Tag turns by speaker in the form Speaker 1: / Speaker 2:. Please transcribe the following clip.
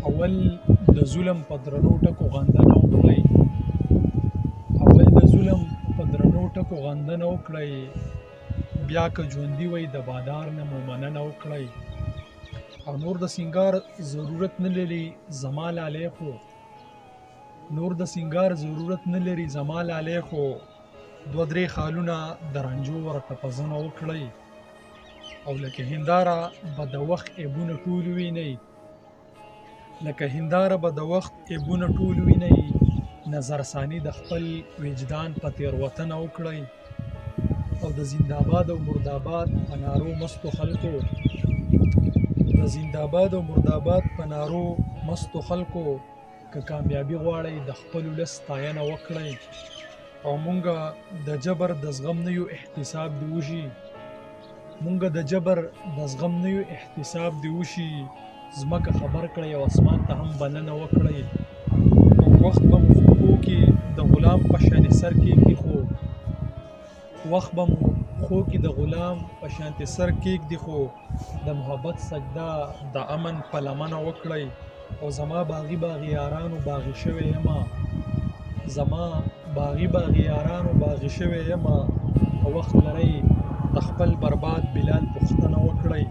Speaker 1: اول د ظلم په درنو ټکو غندنه وکړئ. اول د ظلم په درنو ټکو غندنه وکړئ، بیا که ژوندي وئ د بادار نه مو مننه وکړئ. او نور د سینګار ضرورت نه لري زما لالی خو زما لالی خو دوه درې خالونه د رنجو ورته په زنه وکړئ. او لکه هنداره به د وخت عیبونه ټول وینئ، نظرثاني د خپل وجدان په تېروتنه وکړئ. او د زنده‌باد او مرداباد په نارو مستو خلکو که کامیابي غواړئ د خپل ولس ستاینه وکړئ. او مونږه د جبر د زغم نه یو احتساب دې وشي. ځمکه خبر کړئ او اسمان ته هم بلنه وکړئ. او وخت به مو خوږو کې د غلام په شانې سر کېږدي، خو د محبت سجده د امن په لمنه وکړئ. او زما باغي یارانو باغي شوی یمه، که وخت لرئ د خپل برباد بلال پوښتنه وکړئ.